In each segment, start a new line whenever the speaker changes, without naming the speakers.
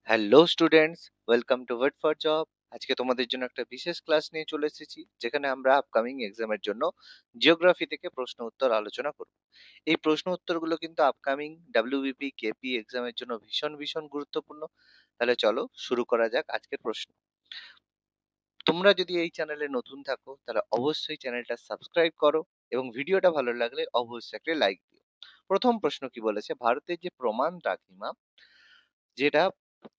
Hello students, welcome to wait for job. আজকে তোমাদের জন্য একটা বিশেষ ক্লাস নিয়ে চলে এসেছি, যেখানে আমরা আপকামিং এক্সামের জন্য জিওগ্রাফি থেকে প্রশ্ন উত্তর আলোচনা করব। এই প্রশ্ন উত্তরগুলো কিন্তু আপকামিং ডাব্লিউবিপি কেপি এক্সামের জন্য ভীষণ ভীষণ গুরুত্বপূর্ণ। তাহলে চলো শুরু করা যাক আজকের প্রশ্ন। তোমরা যদি এই চ্যানেলে নতুন থাকো তাহলে অবশ্যই চ্যানেলটা সাবস্ক্রাইব করো এবং ভিডিওটা ভালো লাগলে অবশ্যই একটা লাইক দিও। প্রথম প্রশ্ন কি বলেছে, ভারতের যে প্রমাণ দ্রাঘিমা, যেটা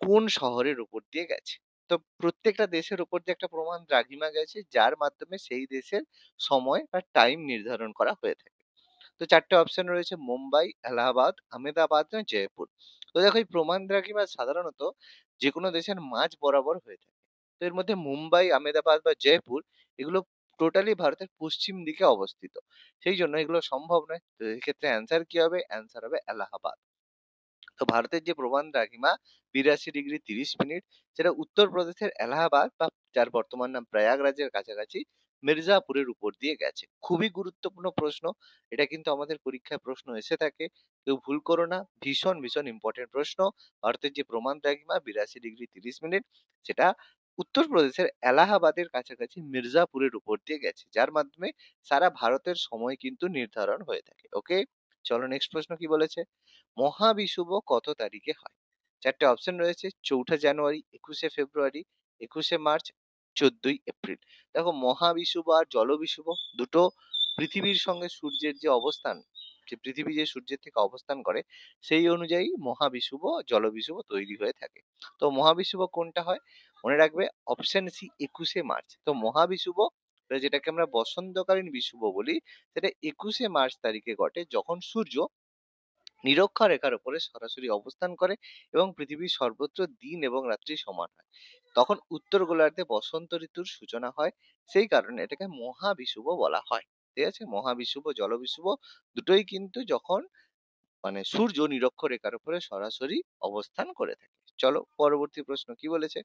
কোন শহরের উপর দিয়ে গেছে? তো প্রত্যেকটা দেশের উপর দিয়ে একটা প্রমাণ দ্রাঘিমা গেছে, যার মাধ্যমে সেই দেশের সময় বা টাইম নির্ধারণ করা হয়ে থাকে। তো চারটে অপশন রয়েছে: মুম্বাই, এলাহাবাদ, আহমেদাবাদ না জয়পুর। তো দেখো, এই প্রমাণ দ্রাঘিমা সাধারণত যে কোনো দেশের মাঝ বরাবর হয়ে থাকে। তো এর মধ্যে মুম্বাই, আহমেদাবাদ বা জয়পুর, এগুলো টোটালি ভারতের পশ্চিম দিকে অবস্থিত। সেই জন্য এগুলো সম্ভব নয়। তো এক্ষেত্রে অ্যান্সার কি হবে? অ্যান্সার হবে এলাহাবাদ। তো ভারতের যে প্রমাণ দ্রাঘিমা 82°30', সেটা উত্তরপ্রদেশের এলাহাবাদ বা যার বর্তমান নাম প্রয়াগরাজের কাছাকাছি মির্জাপুরের উপর দিয়ে গেছে। খুবই গুরুত্বপূর্ণ প্রশ্ন। এটা কিন্তু আমাদের পরীক্ষায় প্রশ্ন এসে থাকে, কেউ ভুল করো না। ভীষণ ভীষণ ইম্পর্টেন্ট প্রশ্ন। ভারতের যে প্রমাণ দ্রাঘিমা 82°30', সেটা উত্তরপ্রদেশের এলাহাবাদের কাছাকাছি মির্জাপুরের উপর দিয়ে গেছে, যার মাধ্যমে সারা ভারতের সময় কিন্তু নির্ধারণ হয়ে থাকে। ওকে, চলো নেক্সট প্রশ্ন কি বলেছে। মহাবিষুব কত তারিখে হয়? চারটে অপশন রয়েছে: 4ঠা জানুয়ারি, 21শে ফেব্রুয়ারি, 21শে মার্চ, 14ই এপ্রিল। দেখো, মহাবিষুব আর জলবিষুব দুটো পৃথিবীর সঙ্গে সূর্যের যে অবস্থান, যে পৃথিবী যে সূর্যের থেকে অবস্থান করে, সেই অনুযায়ী মহাবিষুব জলবিষুব তৈরি হয়ে থাকে। তো মহাবিষুব কোনটা হয়? মনে রাখবে, অপশন সি 21শে মার্চ। তো মহাবিষুব, যেটাকে আমরা বসন্তকালীন বিষুব বলি, সেটা 21শে মার্চ তারিখে ঘটে, যখন সূর্য নিরক্ষরেখার উপরে সরাসরি অবস্থান করে এবং পৃথিবীর সর্বত্র দিন এবং রাত্রি সমান হয়। তখন উত্তর গোলার্ধে বসন্ত ঋতুর সূচনা হয়। সেই কারণে এটাকে মহাবিষুব বলা হয়। ঠিক আছে, মহাবিষুব জলবিষুব দুটোই কিন্তু যখন সূর্য নিরক্ষরেখার উপরে সরাসরি অবস্থান করে থাকে। চলো পরবর্তী প্রশ্ন কি বলেছে।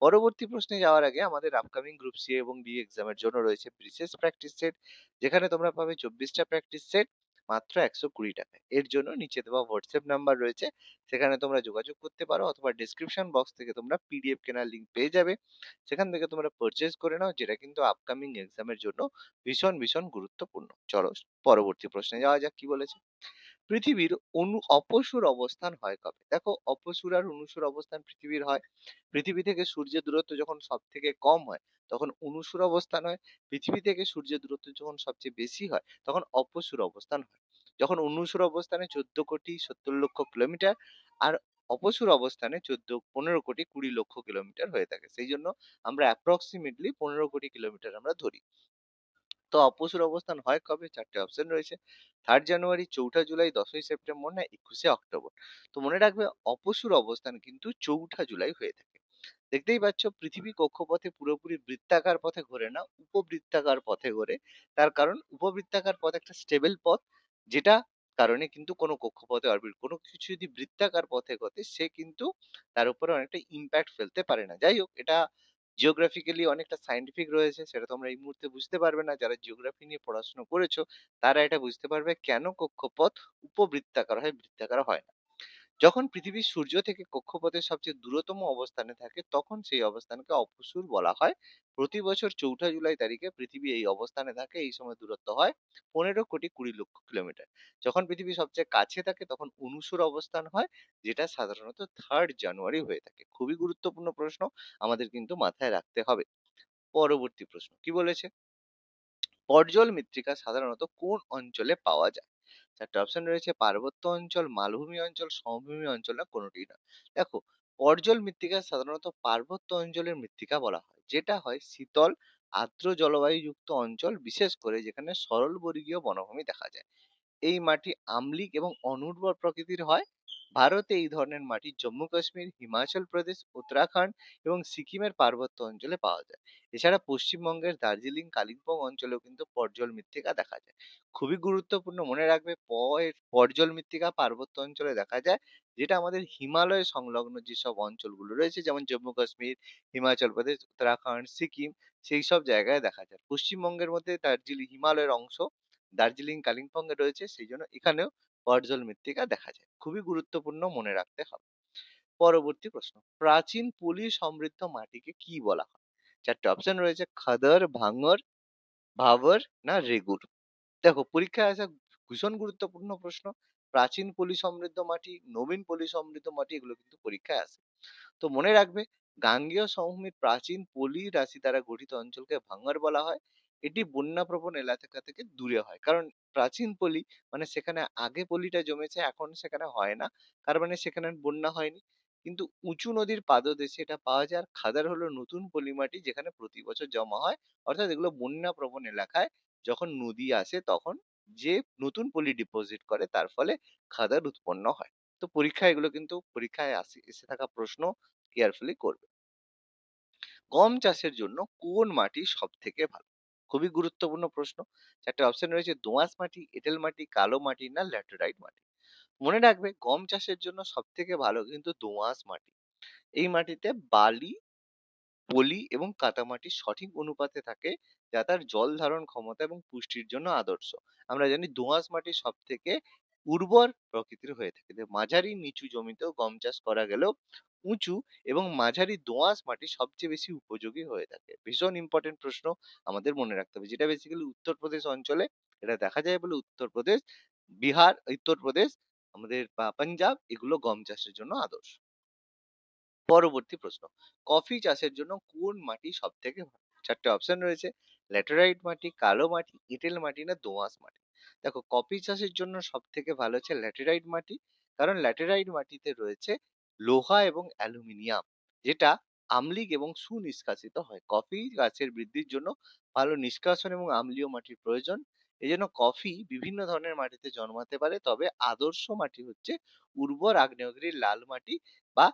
পরবর্তী প্রশ্নে যাওয়ার আগে আমাদের আপকামিং গ্রুপ সি এবং ডি এক্সামের জন্য রয়েছে বিশেষ প্র্যাকটিস সেট, যেখানে তোমরা পাবে 24টা প্র্যাকটিস সেট মাত্র 120 টাকায়। এর জন্য নিচে দেওয়া হোয়াটসঅ্যাপ নাম্বার রয়েছে, সেখানে তোমরা যোগাযোগ করতে পারো, অথবা ডিসক্রিপশন বক্স থেকে তোমরা পিডিএফ কেনার লিঙ্ক পেয়ে যাবে। সেখান থেকে তোমরা পারচেজ করে নাও, যেটা কিন্তু আপকামিং এক্সামের জন্য ভীষণ ভীষণ গুরুত্বপূর্ণ। চলো পরবর্তী প্রশ্নে যাওয়া যাক, কি বলেছে। পৃথিবীর অপসূর অবস্থান হয় কবে? দেখো, অপসূর আর অনুসূর অবস্থান পৃথিবীর হয় পৃথিবী থেকে সূর্যের দূরত্ব যখন সব থেকে কম হয়, তখন অনুসূর অবস্থান হয়। পৃথিবী থেকে সূর্যের দূরত্ব যখন সবচেয়ে বেশি হয়, তখন অপসূর অবস্থান হয়। যখন অনুসূর অবস্থানে 14,70,00,000 কিলোমিটার, আর অপসূর অবস্থানে 15,20,00,000 হয়ে থাকে। সেই জন্য আমরা অ্যাপ্রক্সিমেটলি 15 কোটি কিলোমিটার আমরা ধরি। তো অপসূর অবস্থান হয় কবে? চারটে অপশন রয়েছে: 3rd জানুয়ারি, 4ঠা জুলাই, 10ই সেপ্টেম্বর না 21শে অক্টোবর। তো মনে রাখবে, অপসূর অবস্থান কিন্তু 4ঠা জুলাই হয়ে থাকে। দেখতেই পাচ্ছ, পৃথিবী কক্ষপথে পুরোপুরি বৃত্তাকার পথে ঘোরে না, উপবৃত্তাকার পথে ঘোরে। তার কারণ, উপবৃত্তাকার পথ একটা স্টেবল পথ, যেটা কারণে কিন্তু কোনো কক্ষপথে অরবিট, কোনো কিছু যদি বৃত্তাকার পথে ঘটে, সে কিন্তু তার উপরে অনেকটা ইম্প্যাক্ট ফেলতে পারে না। যাই হোক, এটা জিওগ্রাফিক্যালি অনেকটা সায়েন্টিফিক রয়েছে, সেটা তোমরা এই মুহূর্তে বুঝতে পারবে না। যারা জিওগ্রাফি নিয়ে পড়াশোনা করেছো, তারা এটা বুঝতে পারবে কেন কক্ষপথ উপবৃত্তাকার হয়, বৃত্তাকার হয় না। যখন পৃথিবী সূর্য থেকে কক্ষপথের সবচেয়ে দূরতম অবস্থানে থাকে, তখন সেই অবস্থানকে অপসূর বলা হয়। প্রতি বছর 4ঠা জুলাই তারিখে পৃথিবী এই অবস্থানে থাকে। এই সময় দূরত্ব হয় 15,20,00,000 কিলোমিটার। যখন পৃথিবী সবচেয়ে কাছে থাকে, তখন অনুসূর অবস্থান হয়, যেটা সাধারণত 3rd জানুয়ারি হয়ে থাকে। খুবই গুরুত্বপূর্ণ প্রশ্ন, আমাদের কিন্তু মাথায় রাখতে হবে। পরবর্তী প্রশ্ন কি বলেছে। পর্জল মৃত্তিকা সাধারণত কোন অঞ্চলে পাওয়া যায়? চারটে অপশন রয়েছে: পার্বত্য অঞ্চল, মালভূমি অঞ্চল, সমভূমি অঞ্চল না কোনোটি না। দেখো, পর্জল মৃত্তিকা সাধারণত পার্বত্য অঞ্চলের মৃত্তিকা বলা হয়, যেটা হয় শীতল আর্দ্র জলবায়ুযুক্ত অঞ্চল, বিশেষ করে যেখানে সরলবর্গীয় বনভূমি দেখা যায়। এই মাটি আম্লিক এবং অনুর্বর প্রকৃতির হয়। ভারতে এই ধরনের মাটি জম্মু কাশ্মীর, হিমাচল প্রদেশ, উত্তরাখণ্ড এবং সিকিমের পার্বত্য অঞ্চলে পাওয়া যায়। এছাড়া পশ্চিমবঙ্গের দার্জিলিং, কালিম্পং অঞ্চলেও কিন্তু পর্জল মৃত্তিকা দেখা যায়। খুবই গুরুত্বপূর্ণ, মনে রাখবে, এর পর্জল মৃত্তিকা পার্বত্য অঞ্চলে দেখা যায়, যেটা আমাদের হিমালয় সংলগ্ন যেসব অঞ্চলগুলো রয়েছে, যেমন জম্মু কাশ্মীর, হিমাচল প্রদেশ, উত্তরাখণ্ড, সিকিম, সেই সব জায়গায় দেখা যায়। পশ্চিমবঙ্গের মধ্যে দার্জিলিং হিমালয়ের অংশ দার্জিলিং কালিম্পং এ রয়েছে, সেই জন্য এখানেও পর্জল মৃত্তিকা দেখা যায়। খুবই গুরুত্বপূর্ণ, মনে রাখতে হবে। পরবর্তী প্রশ্ন, প্রাচীন পলি সমৃদ্ধ মাটিকে কি বলা হয়? চারটে অপশন রয়েছে, খাদর, ভাঙর, ভাবর না রেগুর। দেখো, পরীক্ষায় আসা ভীষণ গুরুত্বপূর্ণ প্রশ্ন। প্রাচীন পলি সমৃদ্ধ মাটি, নবীন পলি সমৃদ্ধ মাটি, এগুলো কিন্তু পরীক্ষায় আসে। তো মনে রাখবে, গাঙ্গেয় সমভূমির প্রাচীন পলি রাশি দ্বারা গঠিত অঞ্চলকে ভাঙর বলা হয়। এটি বন্যাপ্রবণ এলাকা থেকে দূরে হয়, কারণ প্রাচীন পলি মানে সেখানে আগে পলিটা জমেছে, এখন সেখানে হয় না, তার মানে সেখানে বন্যা হয়নি। কিন্তু উঁচু নদীর পাদদেশে এটা পাওয়া যায়। আর খাদার হলো নতুন পলি মাটি, যেখানে প্রতি বছর জমা হয়, অর্থাৎ এগুলো বন্যা প্রবণ এলাকায় যখন নদী আসে তখন যে নতুন পলি ডিপোজিট করে, তার ফলে খাদার উৎপন্ন হয়। তো পরীক্ষায় এগুলো কিন্তু পরীক্ষায় এসে থাকা প্রশ্ন, কেয়ারফুলি করবে। গম চাষের জন্য কোন মাটি সব থেকে ভালো? খুবই গুরুত্বপূর্ণ প্রশ্ন। চারটে অপশন রয়েছে, দোআঁশ মাটি, এঁটেল মাটি, কালো মাটি না ল্যাটেরাইট মাটি। মনে রাখবে, গম চাষের জন্য সব থেকে ভালো কিন্তু দোআঁশ মাটি। এই মাটিতে বালি, পলি এবং কাদামাটির সঠিক অনুপাতে থাকে, যা তার জল ধারণ ক্ষমতা এবং পুষ্টির জন্য আদর্শ। আমরা জানি দোআঁশ মাটি সব থেকে উর্বর প্রকৃতির হয়ে থাকে। যে মাঝারি নিচু জমিতেও গম চাষ করা গেলেও উঁচু এবং মাঝারি দোআঁশ মাটি সবচেয়ে বেশি উপযোগী হয়ে থাকে। ভীষণ ইম্পর্টেন্ট প্রশ্ন, আমাদের মনে রাখতে হবে। যেটা বেসিক্যালি উত্তরপ্রদেশ অঞ্চলে এটা দেখা যায় বলে উত্তরপ্রদেশ, বিহার, উত্তরপ্রদেশ, আমাদের পাঞ্জাব, এগুলো গম চাষের জন্য আদর্শ। পরবর্তী প্রশ্ন, কফি চাষের জন্য কোন মাটি সব থেকে ভালো? চারটে অপশন রয়েছে, ল্যাটেরাইট মাটি, কালো মাটি, এঁটেল মাটি না দোআঁশ মাটি। দেখো, কফি চাষের জন্য সব থেকে ভালো হচ্ছে ল্যাটেরাইট মাটি, কারণ ল্যাটেরাইট মাটিতে রয়েছে লোহা এবং অ্যালুমিনিয়াম, যেটা আম্লিক এবং সুনিষ্কাশিত হয়। কফি গাছের বৃদ্ধির জন্য ভালো নিষ্কাশন এবং আম্লীয় মাটির প্রয়োজন। এই জন্য কফি বিভিন্ন ধরনের মাটিতে জন্মাতে পারে, তবে আদর্শ মাটি হচ্ছে উর্বর আগ্নেয়গিরির লাল মাটি বা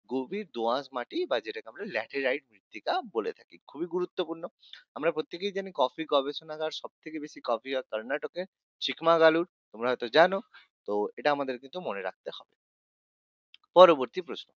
গভীর দোআঁশ মাটি, বা যেটাকে আমরা ল্যাটেরাইট মৃত্তিকা বলে থাকি। খুবই গুরুত্বপূর্ণ। আমরা প্রত্যেকেই জানি কফি গবেষণাগার সব থেকে বেশি কফি হয় কর্ণাটকের চিকমাগালুর, তোমরা হয়তো জানো। তো এটা আমাদের কিন্তু মনে রাখতে হবে। পরবর্তী প্রশ্ন,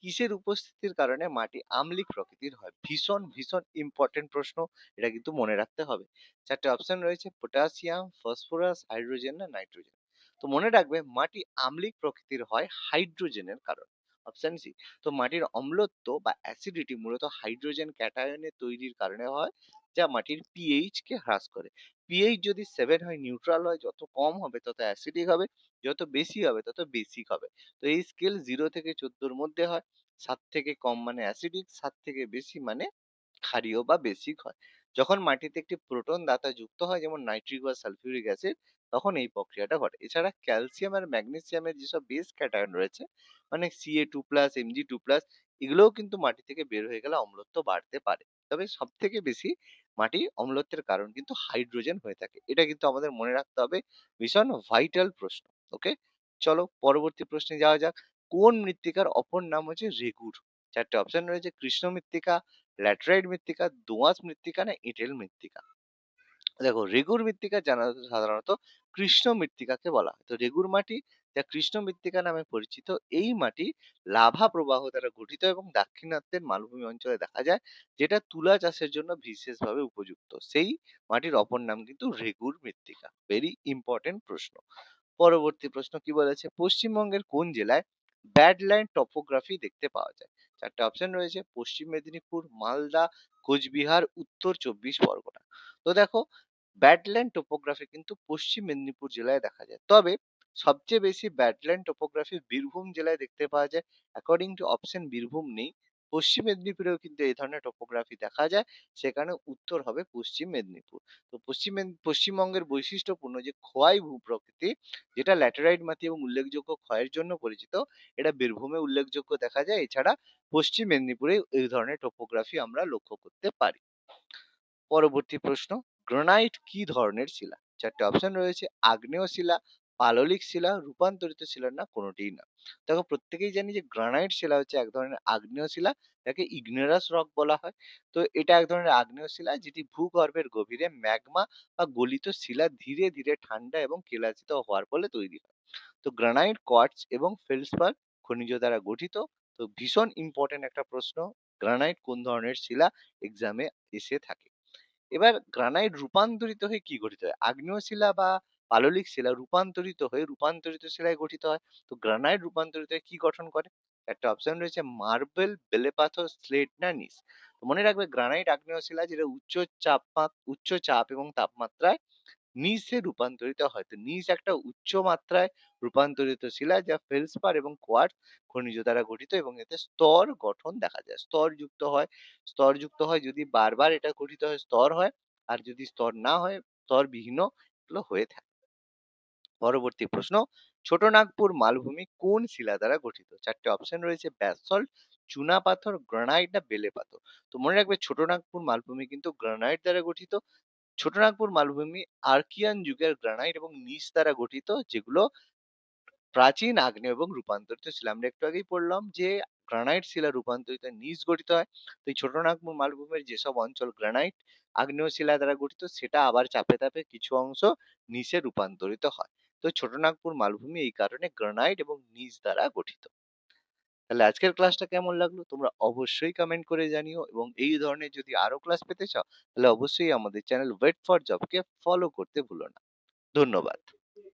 কিসের উপস্থিতির কারণে মাটি আম্লিক প্রকৃতির হয়? ভীষণ ভীষণ ইম্পর্টেন্ট প্রশ্ন, এটা কিন্তু মনে রাখতে হবে। চারটে অপশন রয়েছে, পটাশিয়াম, ফসফরাস, হাইড্রোজেন না নাইট্রোজেন। তো মনে রাখবে, মাটি আম্লিক প্রকৃতির হয় হাইড্রোজেনের কারণে। Option C. তো মাটির অম্লত্ব বা অ্যাসিডিটি মূলত হাইড্রোজেন ক্যাটায়নের তৈরির কারণে হয়, যা মাটির পিএইচ কে হ্রাস করে। পিএইচ যদি 7 হয় নিউট্রাল হয়, যত কম হবে তত অ্যাসিডিক হবে, যত বেশি হবে তত বেসিক হবে। তো এই স্কেল 0 থেকে 14 মধ্যে হয়। 7 থেকে কম মানে অ্যাসিডিক, 7 থেকে বেশি মানে ক্ষারীয় বা বেসিক হয়। যখন মাটিতে একটি প্রোটন দাতা যুক্ত হয়, যেমন নাইট্রিক বা সালফিউরিক অ্যাসিড, তখন এই প্রক্রিয়াটা ঘটে। এছাড়া ক্যালসিয়াম আর ম্যাগনেসিয়ামের যেসব বেস ক্যাটায়ন রয়েছে, মানে Ca2+, Mg2+, এগুলোও কিন্তু মাটি থেকে বের হয়ে গেলে অম্লত্ব বাড়তে পারে। তবে সব থেকে বেশি মাটি অম্লত্বের কারণ কিন্তু হাইড্রোজেন হয়ে থাকে। এটা কিন্তু আমাদের মনে রাখতে হবে, ভীষণ ভাইটাল প্রশ্ন। ওকে, চলো পরবর্তী প্রশ্নে যাওয়া যাক। কোন মৃত্তিকার অপর নাম হচ্ছে রেগুর? চারটে অপশন রয়েছে, কৃষ্ণ মৃত্তিকা, ল্যাটেরাইট মৃত্তিকা, দোআঁশ মৃত্তিকা না এঁটেল মৃত্তিকা। দেখো, রেগুর মৃত্তিকা সাধারণত কৃষ্ণ মৃত্তিকাকে বলা হয়। তো রেগুর মাটি, যা কৃষ্ণ মৃত্তিকা নামে পরিচিত, এই মাটি লাভা প্রবাহ দ্বারা গঠিত এবং দাক্ষিণাত্যের মালভূমি অঞ্চলে দেখা যায়, যেটা তুলা চাষের জন্য বিশেষভাবে উপযুক্ত। সেই মাটির অপর নাম কিন্তু রেগুর মৃত্তিকা। ভেরি ইম্পর্টেন্ট প্রশ্ন। পরবর্তী প্রশ্ন কি বলেছে, পশ্চিমবঙ্গের কোন জেলায় ব্যাডল্যান্ড টপোগ্রাফি দেখতে পাওয়া যায়? চারটে অপশন রয়েছে, পশ্চিম মেদিনীপুর, মালদা, কোচবিহার, উত্তর চব্বিশ পরগনা। তো দেখো, ব্যাডল্যান্ড টোপোগ্রাফি কিন্তু পশ্চিম মেদিনীপুর জেলায় দেখা যায়, তবে সবচেয়ে বেশি ব্যাডল্যান্ড টোপোগ্রাফি বীরভূম জেলায় দেখতে পাওয়া যায়। অ্যাকর্ডিং টু অপশন বীরভূম নেই, পশ্চিম মেদিনীপুরেও কিন্তু এই ধরনের টোপোগ্রাফি দেখা যায়, সেখানে উত্তর হবে পশ্চিম মেদিনীপুর। তো পশ্চিমবঙ্গের বৈশিষ্ট্যপূর্ণ যে খোয়াই ভূপ্রকৃতি, যেটা ল্যাটেরাইট মাটি এবং উল্লেখযোগ্য ক্ষয়ের জন্য পরিচিত, এটা বীরভূমে উল্লেখযোগ্য দেখা যায়। এছাড়া পশ্চিম মেদিনীপুরে এই ধরনের টোপোগ্রাফি আমরা লক্ষ্য করতে পারি। পরবর্তী প্রশ্ন, গ্রানাইট কি ধরনের শিলা? চারটে অপশন রয়েছে, আগ্নেয় শিলা, পাললিক শিলা, রূপান্তরিত শিলা না কোনোটিই না। দেখো, প্রত্যেকেই জানি যে গ্রানাইট শিলা হচ্ছে এক ধরনের আগ্নেয় শিলা, যাকে ইগনেরাস রক বলা হয়। তো এটা এক ধরনের আগ্নেয় শিলা, যেটি ভূগর্ভের গভীরে ম্যাগমা বা গলিত শিলা ধীরে ধীরে ঠান্ডা এবং কেলাচিত হওয়ার ফলে তৈরি হয়। তো গ্রানাইট কোয়ার্টজ এবং ফেলসপার খনিজ দ্বারা গঠিত। তো ভীষণ ইম্পর্টেন্ট একটা প্রশ্ন, গ্রানাইট কোন ধরনের শিলা, এক্সামে এসে থাকে। এবার গ্রানাইট রূপান্তরিত হয়ে কি গঠিত হয়? আগ্নেয় শিলা বা পাললিক শিলা রূপান্তরিত হয়ে রূপান্তরিত শিলায় গঠিত হয়। তো গ্রানাইট রূপান্তরিত হয়ে কি গঠন করে? একটা অপশন রয়েছে মার্বেল, বেলে পাথর, স্লেট না নিস। তো মনে রাখবে গ্রানাইট আগ্নেয় শিলা যেটা উচ্চ চাপ এবং তাপমাত্রায় নিসে রূপান্তরিত হয়। তো নিস একটা উচ্চ মাত্রায় রূপান্তরিত শিলা যা ফেলসপার এবং কোয়ার্টজ খনিজ দ্বারা গঠিত এবং এতে স্তর গঠন দেখা যায়। স্তরযুক্ত হয় যদি বারবার এটা গঠিত হয় স্তর হয়, আর যদি স্তর না হয় স্তরবিহীনও এগুলো হয়ে থাকে। পরবর্তী প্রশ্ন, ছোটনাগপুর মালভূমি কোন শিলা দ্বারা গঠিত? ৪ টে অপশন রয়েছে ব্যাসল্ট, চুনাপাথর, গ্রানাইট না বেলে পাথর। তো মনে রাখবে ছোটনাগপুর মালভূমি কিন্তু গ্রানাইট দ্বারা গঠিত। ছোটনাগপুর মালভূমি আর্কিয়ান যুগের গ্রানাইট এবং নিস দ্বারা গঠিত, যেগুলো প্রাচীন আগ্নেয় এবং রূপান্তরিত শিলা। আমরা একটু আগেই পড়লাম যে গ্রানাইট শিলা রূপান্তরিত হয়ে নিস গঠিত হয়। তো এই ছোটনাগপুর মালভূমির যেসব অঞ্চল গ্রানাইট আগ্নেয় শিলা দ্বারা গঠিত সেটা আবার চাপে চাপে কিছু অংশ নিসে রূপান্তরিত হয়। তো ছোটনাগপুর মালভূমি এই কারণে গ্রানাইট এবং নিস দ্বারা গঠিত। তাহলে আজকের ক্লাসটা কেমন লাগলো তোমরা অবশ্যই কমেন্ট করে জানিও, এবং এই ধরনের যদি আরো ক্লাস পেতে চাও তাহলে অবশ্যই আমাদের চ্যানেল ওয়েট ফর জবকে ফলো করতে ভুলো না। ধন্যবাদ।